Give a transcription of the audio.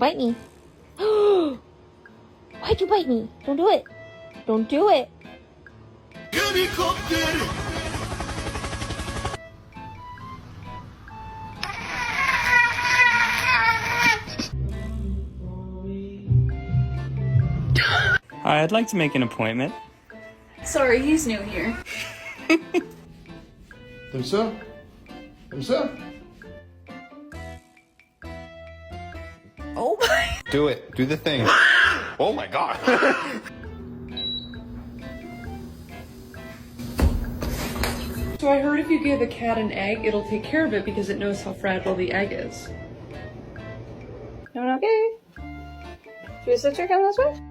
bite me. Why'd you bite me? Don't do it. Don't do it. Hi, I'd like to make an appointment. Sorry, he's new here. Comme ça? Comme ça? Oh my. Do it. Do the thing. Oh my god. So I heard if you give a cat an egg, it'll take care of it because it knows how fragile the egg is. Doing okay? Should we sister come this way?